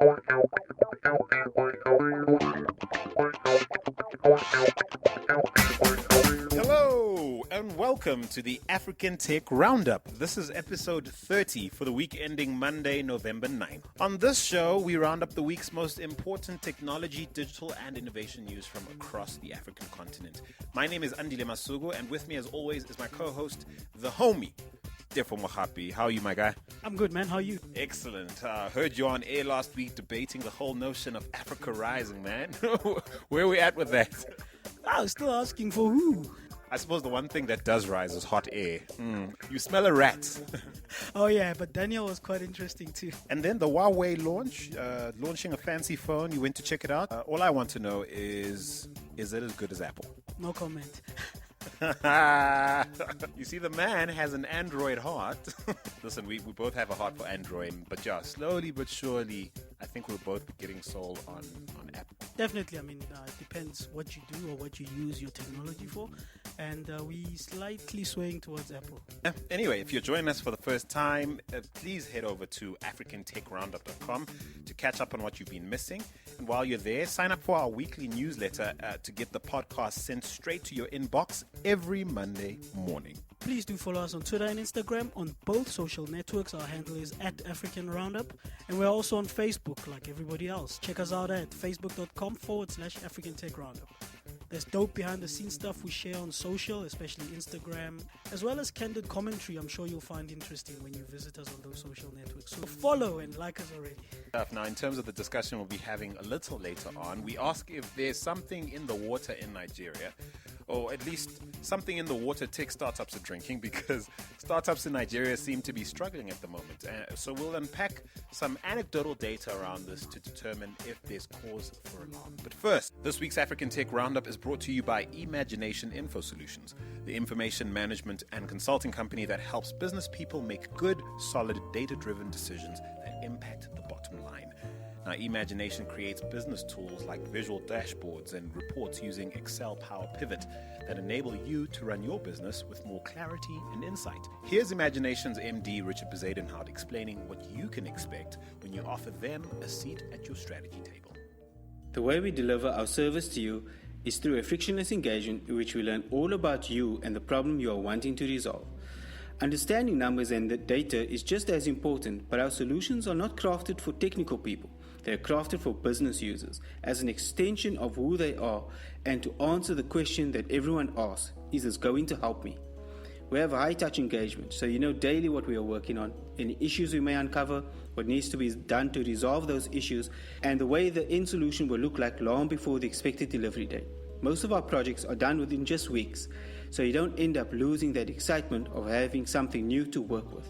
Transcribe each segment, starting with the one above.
Hello and welcome to the African Tech Roundup. This is episode 30 for the week ending Monday, November 9th. On this show, we round up the week's most important technology, digital, and innovation news from across the African continent. My name is Andile Masugo, and with me, as always, is my co-host, the homie, Defo Mohapi. How are you, my guy? I'm good, man. How are you? Excellent. Heard you on air last week debating the whole notion of Africa rising, man. Where are we at with that? I was still asking for who? I suppose the one thing that does rise is hot air. You smell a rat. Oh, yeah, but Daniel was quite interesting too. And then the Huawei launch, launching a fancy phone. You went to check it out. All I want to know is it as good as Apple? No comment. You see, the man has an Android heart. Listen, we both have a heart for Android, but yeah, slowly but surely, I think we'll both be getting sold on Apple. Definitely. I mean, it depends what you do or what you use your technology for. And we slightly swaying towards Apple. Anyway, if you're joining us for the first time, please head over to africantechroundup.com to catch up on what you've been missing. And while you're there, sign up for our weekly newsletter to get the podcast sent straight to your inbox every Monday morning. Please do follow us on Twitter and Instagram. On both social networks, our handle is @AfricanRoundup. And we're also on Facebook like everybody else. Check us out at facebook.com/African Tech Roundup. There's dope behind the scenes stuff we share on social, especially Instagram, as well as candid commentary I'm sure you'll find interesting when you visit us on those social networks. So follow and like us already. Now, in terms of the discussion we'll be having a little later on, we ask if there's something in the water in Nigeria, or at least something in the water tech startups are drinking, because startups in Nigeria seem to be struggling at the moment. So we'll unpack some anecdotal data around this to determine if there's cause for alarm. But first, this week's African Tech Roundup is brought to you by Imagination Info Solutions, the information management and consulting company that helps business people make good, solid, data-driven decisions that impact the bottom line. Now, Imagination creates business tools like visual dashboards and reports using Excel Power Pivot that enable you to run your business with more clarity and insight. Here's Imagination's MD, Richard Bezadenhout, explaining what you can expect when you offer them a seat at your strategy table. The way we deliver our service to you is through a frictionless engagement in which we learn all about you and the problem you are wanting to resolve. Understanding numbers and the data is just as important, but our solutions are not crafted for technical people. They are crafted for business users as an extension of who they are and to answer the question that everyone asks, is this going to help me? We have a high-touch engagement, so you know daily what we are working on, any issues we may uncover, what needs to be done to resolve those issues, and the way the end solution will look like long before the expected delivery date. Most of our projects are done within just weeks, so you don't end up losing that excitement of having something new to work with.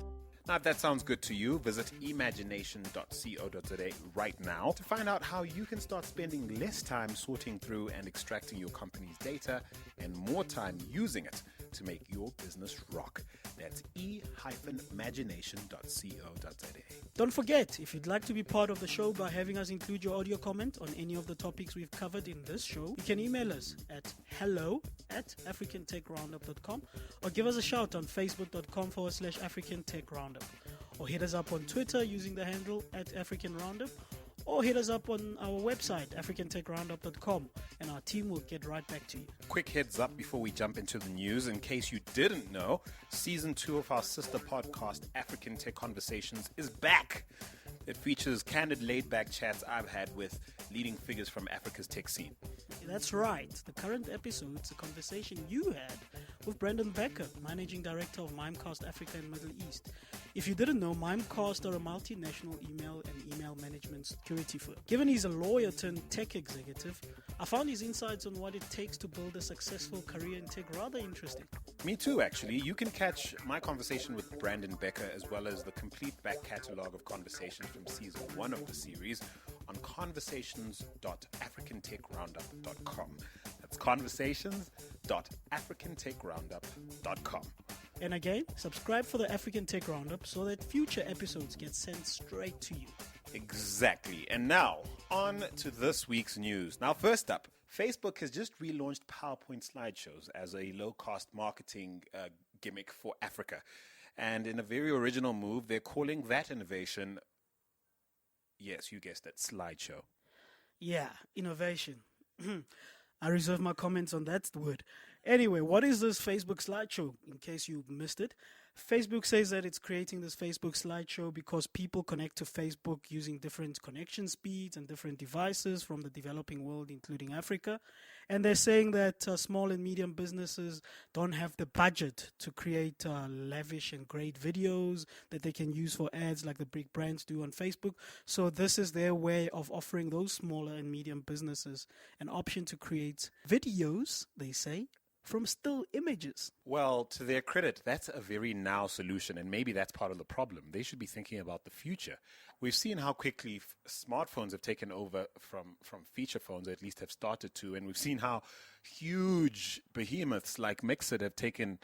Now, if that sounds good to you, visit imagination.co.za right now to find out how you can start spending less time sorting through and extracting your company's data and more time using it to make your business rock. That's e-imagination.co.za. Don't forget, if you'd like to be part of the show by having us include your audio comment on any of the topics we've covered in this show, you can email us at hello@africantechroundup.com or give us a shout on facebook.com/africantechroundup, or hit us up on Twitter using the handle @AfricanRoundup, or hit us up on our website, africantechroundup.com, and our team will get right back to you. Quick heads up before we jump into the news. In case you didn't know, Season 2 of our sister podcast, African Tech Conversations, is back. It features candid, laid-back chats I've had with leading figures from Africa's tech scene. That's right. The current episode's a conversation you had with Brandon Becker, Managing Director of Mimecast Africa and Middle East. If you didn't know, Mimecast are a multinational email and email management security firm. Given he's a lawyer turned tech executive, I found his insights on what it takes to build a successful career in tech rather interesting. Me too, actually. You can catch my conversation with Brandon Becker as well as the complete back catalogue of conversations from Season 1 of the series on conversations.africantechroundup.com. That's conversations.africantechroundup.com. And again, subscribe for the African Tech Roundup so that future episodes get sent straight to you. Exactly. And now, on to this week's news. Now, first up, Facebook has just relaunched PowerPoint slideshows as a low-cost marketing gimmick for Africa. And in a very original move, they're calling that innovation Yes, you guessed it, slideshow. Yeah, innovation. I reserve my comments on that word. Anyway, what is this Facebook slideshow? In case you missed it, Facebook says that it's creating this Facebook slideshow because people connect to Facebook using different connection speeds and different devices from the developing world, including Africa. And they're saying that small and medium businesses don't have the budget to create lavish and great videos that they can use for ads like the big brands do on Facebook. So this is their way of offering those smaller and medium businesses an option to create videos, they say, from still images. Well, to their credit, that's a very now solution, and maybe that's part of the problem. They should be thinking about the future. We've seen how quickly smartphones have taken over from feature phones, or at least have started to, and we've seen how huge behemoths like Mixit have taken,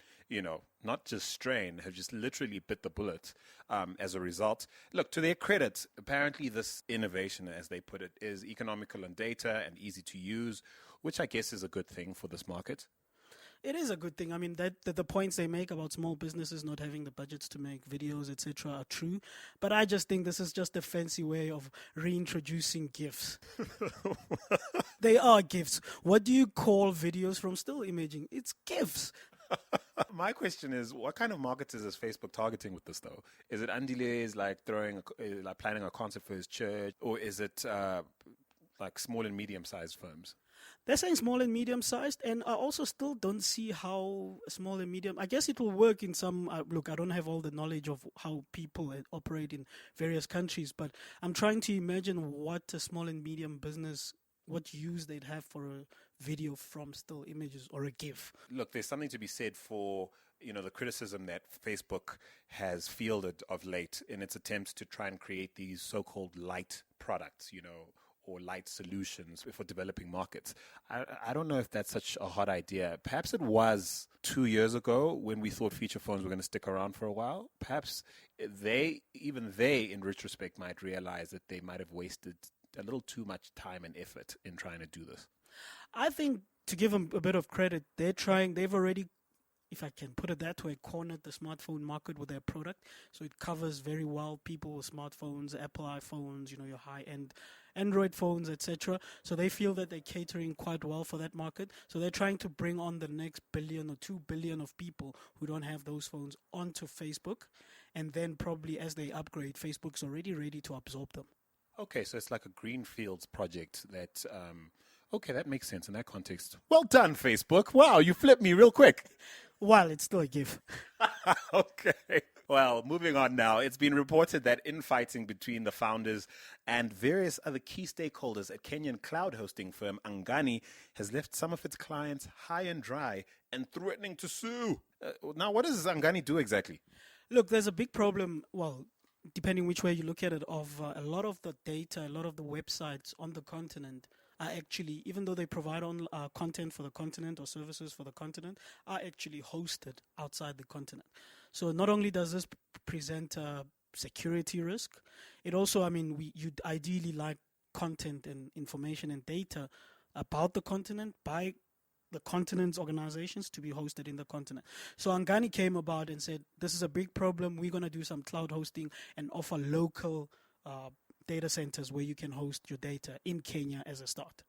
not just strain, have just literally bit the bullet as a result. Look, to their credit, apparently this innovation, as they put it, is economical on data and easy to use, which I guess is a good thing for this market. It is a good thing. I mean, that the points they make about small businesses not having the budgets to make videos, etc., are true. But I just think this is just a fancy way of reintroducing GIFs. They are GIFs. What do you call videos from still imaging? It's GIFs. My question is, what kind of marketers is Facebook targeting with this, though? Is it Andiles like planning a concert for his church, or is it like small and medium-sized firms? They're saying small and medium-sized, and I also still don't see how small and medium. I guess it will work in some. Look, I don't have all the knowledge of how people operate in various countries, but I'm trying to imagine what a small and medium business, what use they'd have for a video from still images or a GIF. Look, there's something to be said for the criticism that Facebook has fielded of late in its attempts to try and create these so-called light products, or light solutions for developing markets. I don't know if that's such a hot idea. Perhaps it was 2 years ago when we thought feature phones were going to stick around for a while. Perhaps they, in retrospect, might realize that they might have wasted a little too much time and effort in trying to do this. I think, to give them a bit of credit, they've already, if I can put it that way, cornered the smartphone market with their product. So it covers very well people with smartphones, Apple iPhones, your high-end Android phones, etc. So they feel that they're catering quite well for that market. So they're trying to bring on the next 1 billion or 2 billion of people who don't have those phones onto Facebook. And then probably as they upgrade, Facebook's already ready to absorb them. Okay, so it's like a greenfields project that... Okay, that makes sense in that context. Well done, Facebook. Wow, you flipped me real quick. Well, it's still a GIF. Okay. Well, moving on now. It's been reported that infighting between the founders and various other key stakeholders at Kenyan cloud hosting firm Angani has left some of its clients high and dry and threatening to sue. Now, what does Angani do exactly? Look, there's a big problem, depending which way you look at it, of a lot of the data, a lot of the websites on the continent are actually, even though they provide on content for the continent or services for the continent, are actually hosted outside the continent. So not only does this present a security risk, it also, you'd ideally like content and information and data about the continent by the continent's organizations to be hosted in the continent. So Angani came about and said, this is a big problem. We're going to do some cloud hosting and offer local data centers where you can host your data in Kenya as a start.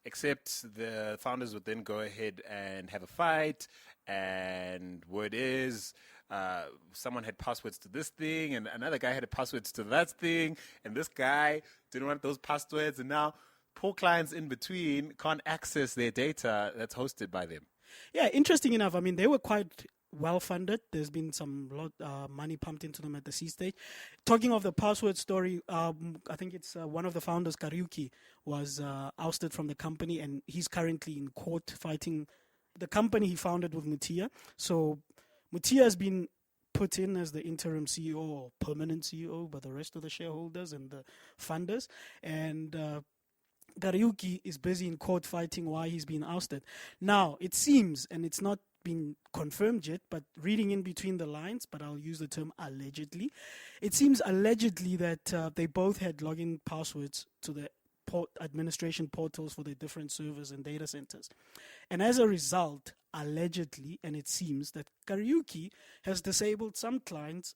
Except the founders would then go ahead and have a fight, and word is someone had passwords to this thing, and another guy had passwords to that thing, and this guy didn't want those passwords, and now poor clients in between can't access their data that's hosted by them. Yeah, interesting enough, they were quite well-funded. There's been some money pumped into them at the C stage. Talking of the password story, I think it's one of the founders, Kariuki, was ousted from the company, and he's currently in court fighting the company he founded with Mutia. So Mutia has been put in as the interim CEO or permanent CEO by the rest of the shareholders and the funders, and Kariuki is busy in court fighting why he's been ousted. Now, it seems, and it's not been confirmed yet, but reading in between the lines, but I'll use the term allegedly, it seems allegedly that they both had login passwords to the administration portals for their different servers and data centers. And as a result, allegedly, and it seems that Kariuki has disabled some clients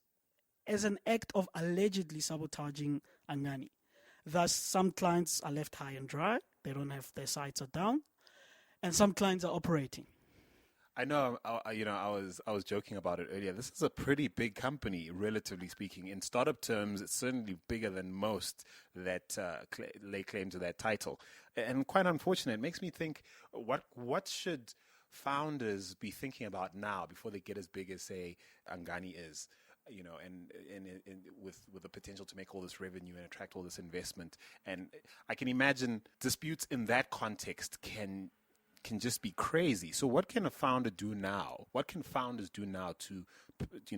as an act of allegedly sabotaging Angani. Thus, some clients are left high and dry. They don't have, their sites are down. And some clients are operating. I know, I was joking about it earlier. This is a pretty big company, relatively speaking. In startup terms, it's certainly bigger than most that lay claim to that title. And quite unfortunate. It makes me think, what should founders be thinking about now before they get as big as, say, Angani is? And with the potential to make all this revenue and attract all this investment. And I can imagine disputes in that context can just be crazy. So what can a founder do now? What can founders do now to,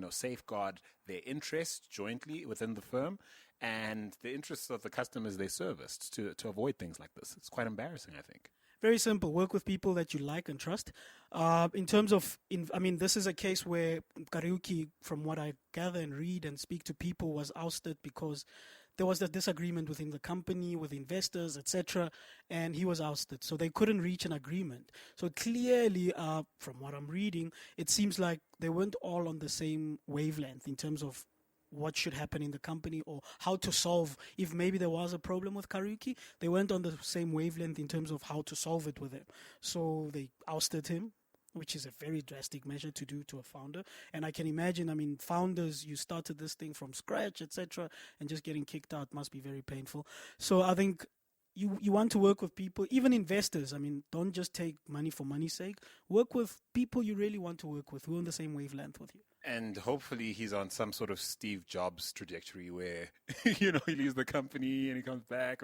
safeguard their interests jointly within the firm and the interests of the customers they serviced to avoid things like this? It's quite embarrassing, I think. Very simple. Work with people that you like and trust. In terms of, this is a case where Kariuki, from what I gather and read and speak to people, was ousted because there was a disagreement within the company, with investors, etc., and he was ousted. So they couldn't reach an agreement. So clearly, from what I'm reading, it seems like they weren't all on the same wavelength in terms of what should happen in the company or how to solve, if maybe there was a problem with Kariuki, they weren't on the same wavelength in terms of how to solve it with him. So they ousted him, which is a very drastic measure to do to a founder. And I can imagine, founders, you started this thing from scratch, etc., and just getting kicked out must be very painful. So I think you want to work with people, even investors. Don't just take money for money's sake. Work with people you really want to work with, who are on the same wavelength with you. And hopefully he's on some sort of Steve Jobs trajectory where, he leaves the company and he comes back.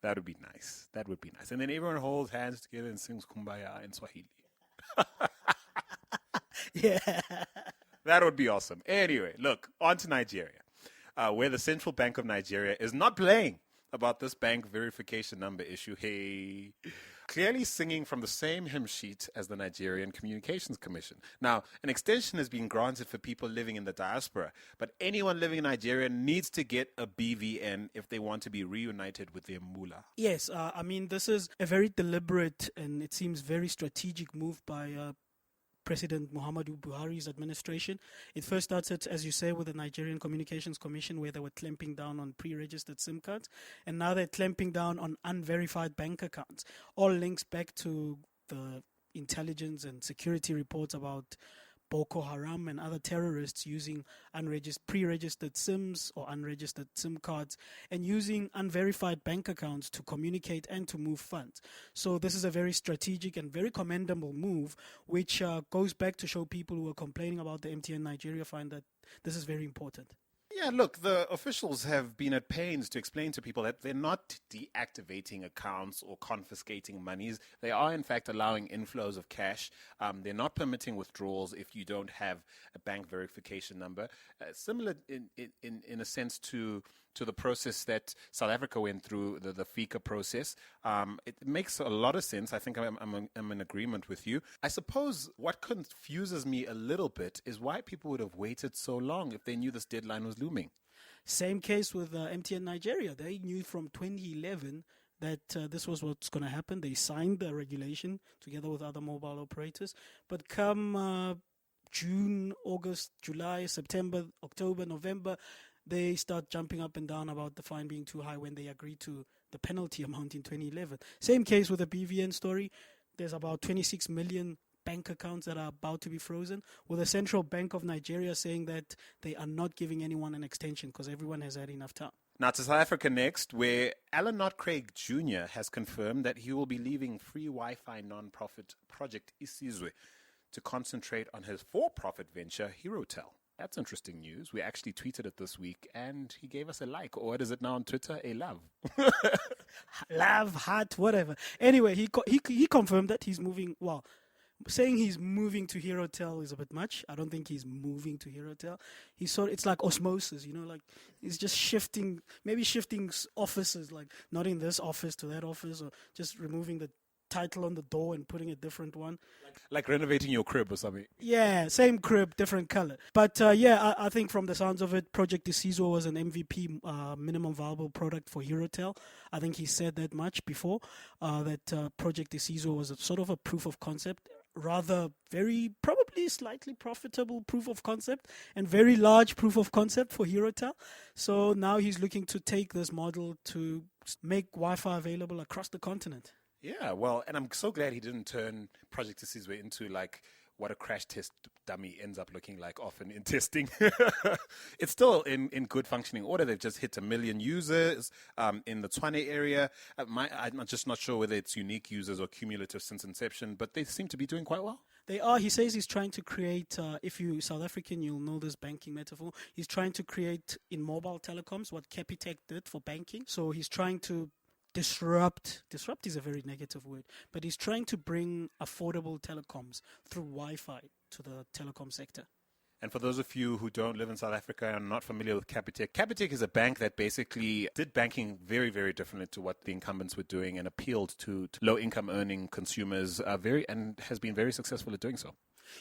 That would be nice. That would be nice. And then everyone holds hands together and sings Kumbaya in Swahili. Yeah. That would be awesome. Anyway, look, on to Nigeria, where the Central Bank of Nigeria is not playing about this bank verification number issue. Hey, clearly singing from the same hymn sheet as the Nigerian Communications Commission. Now, an extension has been granted for people living in the diaspora, but anyone living in Nigeria needs to get a BVN if they want to be reunited with their mullah. Yes, this is a very deliberate and it seems very strategic move by President Muhammadu Buhari's administration. It first started, as you say, with the Nigerian Communications Commission, where they were clamping down on pre-registered SIM cards, and now they're clamping down on unverified bank accounts. All links back to the intelligence and security reports about Boko Haram and other terrorists using pre-registered SIMs or unregistered SIM cards and using unverified bank accounts to communicate and to move funds. So this is a very strategic and very commendable move, which goes back to show people who are complaining about the MTN Nigeria fine that this is very important. Yeah, look, the officials have been at pains to explain to people that they're not deactivating accounts or confiscating monies. They are, in fact, allowing inflows of cash. They're not permitting withdrawals if you don't have a bank verification number. Similar in a sense to the process that South Africa went through, the FICA process. It makes a lot of sense. I think I'm in agreement with you. I suppose what confuses me a little bit is why people would have waited so long if they knew this deadline was looming. Same case with MTN Nigeria. They knew from 2011 that this was what's going to happen. They signed the regulation together with other mobile operators. But come June, August, July, September, October, November, they start jumping up and down about the fine being too high when they agreed to the penalty amount in 2011. Same case with the BVN story. There's about 26 million bank accounts that are about to be frozen, with the Central Bank of Nigeria saying that they are not giving anyone an extension because everyone has had enough time. Now to South Africa next, where Alan Knott Craig Jr. has confirmed that he will be leaving free Wi-Fi non-profit project Isizwe to concentrate on his for-profit venture, HeroTel. That's interesting news. We actually tweeted it this week, and he gave us a like, or what is it now on Twitter? A love. Love, heart, whatever. Anyway, he confirmed that he's moving. Well, saying he's moving to HeroTel is a bit much. I don't think he's moving to HeroTel. It's like osmosis, like he's just shifting offices, like not in this office to that office, or just removing the title on the door and putting a different one. Like renovating your crib or something. Yeah, same crib, different color. But I think from the sounds of it, Project Isizwe was an MVP, minimum viable product for HeroTel. I think he said that much before, that Project Isizwe was a sort of a proof of concept. rather very, probably slightly profitable proof of concept and very large proof of concept for HeroTel. So now he's looking to take this model to make Wi-Fi available across the continent. Yeah, well, and I'm so glad he didn't turn Project Isizwe into like what a crash test dummy ends up looking like often in testing. It's still in good functioning order. They've just hit 1 million users in the Tshwane area. I'm just not sure whether it's unique users or cumulative since inception, but they seem to be doing quite well. They are. He says he's trying to create, if you're South African, you'll know this banking metaphor. He's trying to create in mobile telecoms what Capitec did for banking. So he's trying to disrupt is a very negative word, but he's trying to bring affordable telecoms through Wi-Fi to the telecom sector. And for those of you who don't live in South Africa and are not familiar with Capitec, Capitec is a bank that basically did banking very, very differently to what the incumbents were doing and appealed to low-income earning consumers and has been very successful at doing so.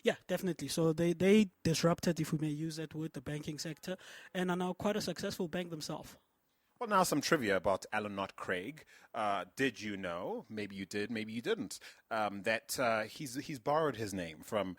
Yeah, definitely. So they disrupted, if we may use that word, the banking sector, and are now quite a successful bank themselves. Well, now some trivia about Alan Knott Craig. Did you know, maybe you did, maybe you didn't, that he's borrowed his name from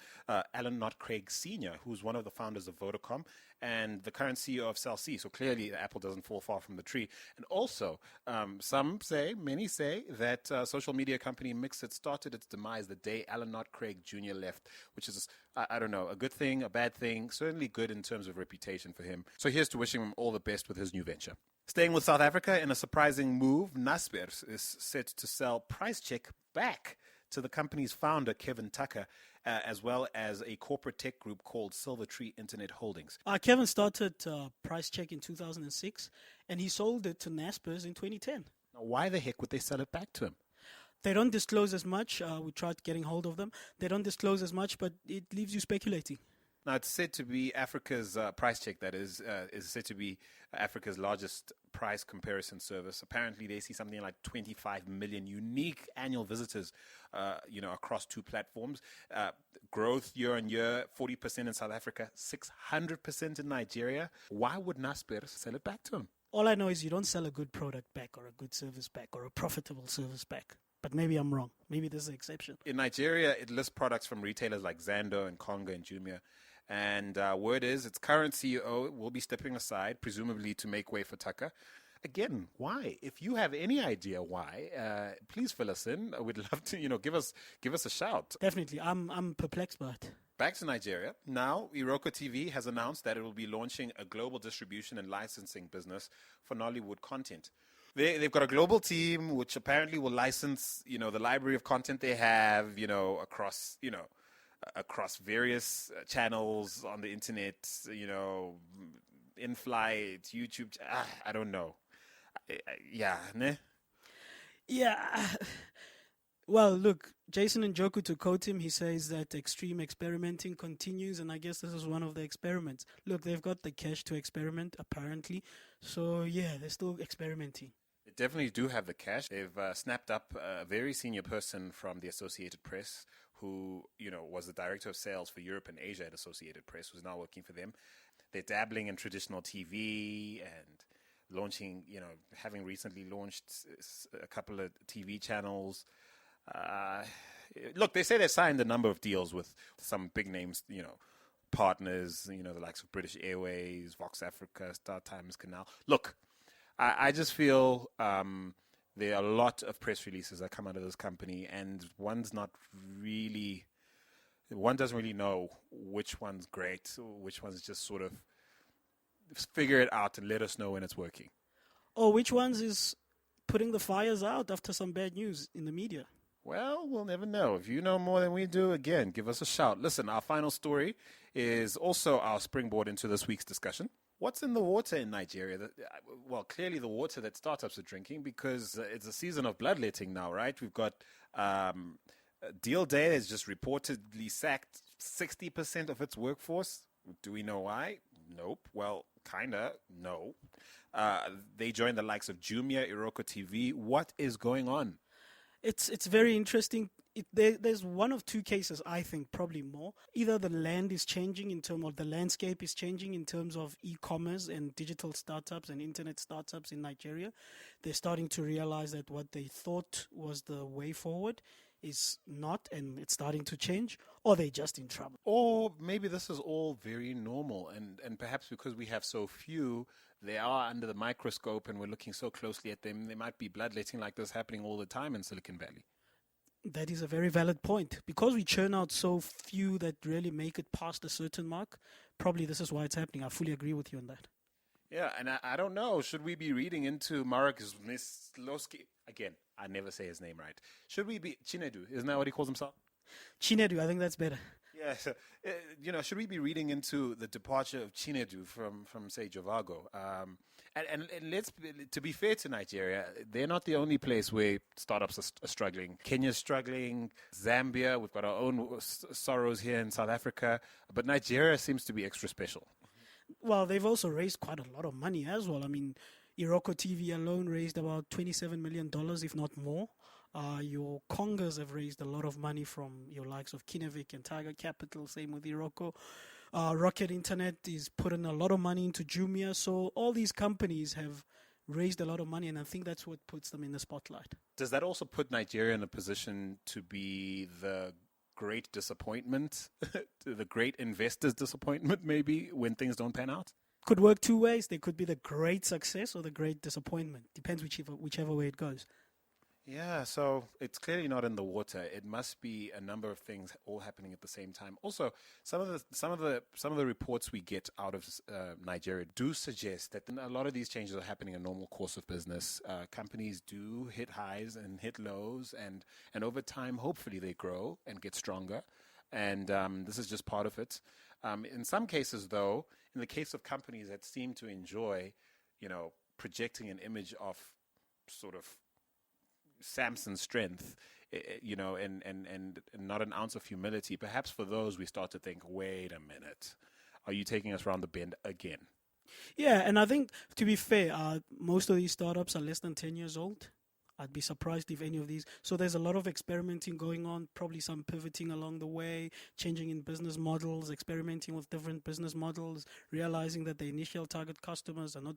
Alan Knott Craig Sr., who's one of the founders of Vodacom and the current CEO of Cell C. So clearly the apple doesn't fall far from the tree. And also, many say that social media company Mixit started its demise the day Alan Knott Craig Jr. left, which is, I don't know, a good thing, a bad thing, certainly good in terms of reputation for him. So here's to wishing him all the best with his new venture. Staying with South Africa, in a surprising move, Naspers is set to sell PriceCheck back to the company's founder, Kevin Tucker, as well as a corporate tech group called Silver Tree Internet Holdings. Kevin started PriceCheck in 2006, and he sold it to Naspers in 2010. Now, why the heck would they sell it back to him? They don't disclose as much. We tried getting hold of them. They don't disclose as much, but it leaves you speculating. Now, it's said to be Africa's PriceCheck, that is said to be Africa's largest price comparison service. Apparently, they see something like 25 million unique annual visitors, across two platforms. Growth year on year, 40% in South Africa, 600% in Nigeria. Why would Naspers sell it back to them? All I know is you don't sell a good product back or a good service back or a profitable service back. But maybe I'm wrong. Maybe there's an exception. In Nigeria, it lists products from retailers like Zando and Konga and Jumia. And word is its current CEO will be stepping aside, presumably to make way for Tucker. Again, why? If you have any idea why, please fill us in. We'd love to, give us a shout. Definitely. I'm perplexed by it. Back to Nigeria. Now, Iroko TV has announced that it will be launching a global distribution and licensing business for Nollywood content. They've got a global team which apparently will license, the library of content they have, across various channels on the internet, in flight, YouTube. I don't know. Yeah. Well, look, Jason Njoku, to quote him, he says that extreme experimenting continues, and I guess this is one of the experiments. Look, they've got the cash to experiment, apparently. So, yeah, they're still experimenting. They definitely do have the cash. They've snapped up a very senior person from the Associated Press who, was the director of sales for Europe and Asia at Associated Press, who's now working for them. They're dabbling in traditional TV and launching, having recently launched a couple of TV channels. Look, they say they've signed a number of deals with some big names, partners, the likes of British Airways, Vox Africa, Star Times, Canal. Look, I just feel there are a lot of press releases that come out of this company, and one doesn't really know which one's great, which one's just sort of figure it out and let us know when it's working. Or which one's is putting the fires out after some bad news in the media. Well, we'll never know. If you know more than we do, again, give us a shout. Listen, our final story is also our springboard into this week's discussion. What's in the water in Nigeria? Well, clearly the water that startups are drinking, because it's a season of bloodletting now, right? We've got Dealdey has just reportedly sacked 60% of its workforce. Do we know why? Nope. Well, kinda. No. They joined the likes of Jumia, Iroko TV. What is going on? It's very interesting. There's one of two cases, I think, probably more. Either the land is changing the landscape is changing in terms of e-commerce and digital startups and internet startups in Nigeria. They're starting to realize that what they thought was the way forward is not and it's starting to change, or they're just in trouble. Or maybe this is all very normal, and perhaps because we have so few, they are under the microscope and we're looking so closely at them, there might be bloodletting like this happening all the time in Silicon Valley. That is a very valid point. Because we churn out so few that really make it past a certain mark, probably this is why it's happening. I fully agree with you on that. Yeah, and I don't know. Should we be reading into Marek Zmysłowski? Again, I never say his name right. Should we be Chinedu? Isn't that what he calls himself? Chinedu, I think that's better. Yeah, so, should we be reading into the departure of Chinedu from say, Jovago? And let's to be fair to Nigeria, they're not the only place where startups are struggling. Kenya's struggling, Zambia, we've got our own sorrows here in South Africa, but Nigeria seems to be extra special. Well, they've also raised quite a lot of money as well. I mean, Iroko TV alone raised about $27 million, if not more. Your Congas have raised a lot of money from your likes of Kinnevik and Tiger Capital, same with Iroko. Rocket Internet is putting a lot of money into Jumia. So all these companies have raised a lot of money, and I think that's what puts them in the spotlight. Does that also put Nigeria in a position to be the great disappointment, the great investor's disappointment maybe, when things don't pan out? Could work two ways. They could be the great success or the great disappointment. Depends whichever way it goes. Yeah, so it's clearly not in the water. It must be a number of things all happening at the same time. Also, some of the reports we get out of Nigeria do suggest that a lot of these changes are happening in normal course of business. Companies do hit highs and hit lows, and over time, hopefully, they grow and get stronger. And this is just part of it. In some cases, though, in the case of companies that seem to enjoy, projecting an image of sort of Samson's strength, and not an ounce of humility, perhaps for those we start to think, wait a minute, are you taking us around the bend again? Yeah, and I think, to be fair, most of these startups are less than 10 years old. I'd be surprised if any of these. So there's a lot of experimenting going on, probably some pivoting along the way, changing in business models, experimenting with different business models, realizing that the initial target customers are not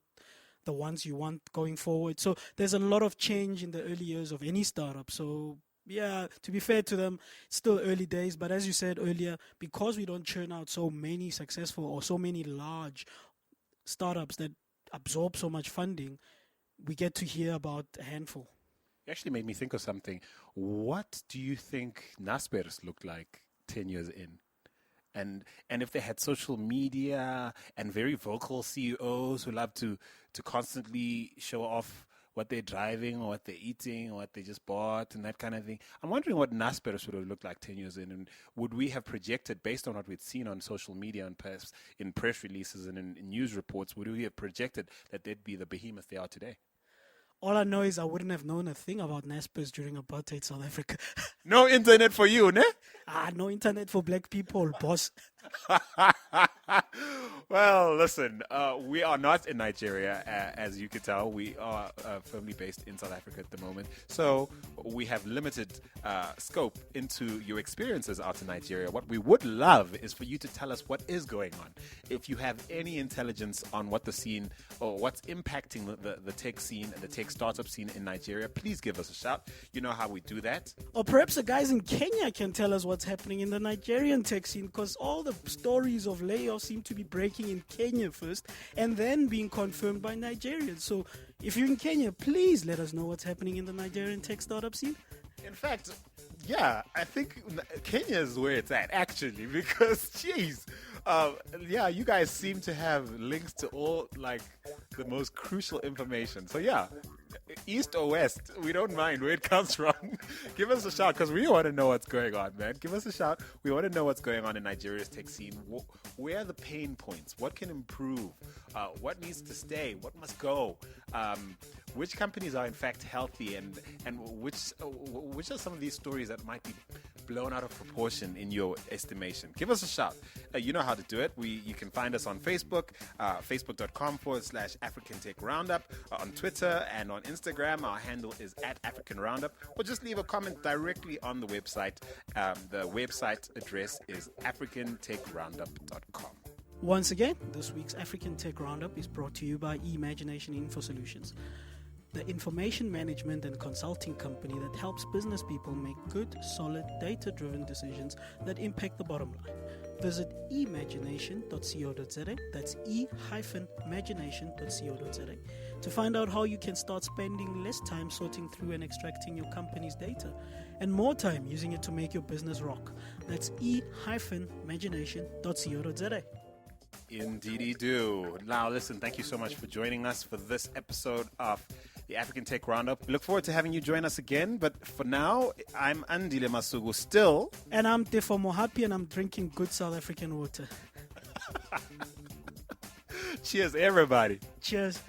the ones you want going forward. So there's a lot of change in the early years of any startup. So yeah, to be fair to them, it's still early days. But as you said earlier, because we don't churn out so many successful or so many large startups that absorb so much funding, we get to hear about a handful. You actually made me think of something. What do you think Naspers looked like 10 years in? And if they had social media and very vocal CEOs who love to constantly show off what they're driving or what they're eating or what they just bought and that kind of thing, I'm wondering what Naspers would have looked like 10 years in. And would we have projected, based on what we'd seen on social media and perhaps in press releases and in news reports, would we have projected that they'd be the behemoth they are today? All I know is I wouldn't have known a thing about Naspers during apartheid South Africa. No internet for you, ne? No internet for black people, boss. Well, listen, we are not in Nigeria, as you can tell. We are firmly based in South Africa at the moment. So we have limited scope into your experiences out in Nigeria. What we would love is for you to tell us what is going on. If you have any intelligence on what the scene or what's impacting the tech scene and the tech startup scene in Nigeria, please give us a shout. You know how we do that. Or perhaps the guys in Kenya can tell us what's happening in the Nigerian tech scene, because all the stories of layoffs seem to be breaking in Kenya first and then being confirmed by Nigerians. So if you're in Kenya, please let us know what's happening in the Nigerian tech startup scene. In fact, yeah, I think Kenya is where it's at, actually, because, geez, you guys seem to have links to all, like, the most crucial information. So, yeah, east or west, we don't mind where it comes from. Give us a shout, because we want to know what's going on, man. Give us a shout. We want to know what's going on in Nigeria's tech scene. Where are the pain points? What can improve? What needs to stay? What must go? Which companies are in fact healthy, and which are some of these stories that might be blown out of proportion in your estimation? Give us a shout. You know how to do it. You can find us on Facebook, facebook.com/African Tech Roundup, on Twitter and on Instagram. Our handle is @AfricanRoundup, or just leave a comment directly on the website. The website address is africantechroundup.com. Once again, this week's African Tech Roundup is brought to you by Imagination Info Solutions. the information management and consulting company that helps business people make good, solid, data-driven decisions that impact the bottom line. Visit imagination.co.za, that's e-imagination.co.za, to find out how you can start spending less time sorting through and extracting your company's data and more time using it to make your business rock. That's e-imagination.co.za. Indeedy do. Now, listen, thank you so much for joining us for this episode of the African Tech Roundup. We look forward to having you join us again. But for now, I'm Andile Masugu still. And I'm Tefo Mohapi, and I'm drinking good South African water. Cheers, everybody. Cheers.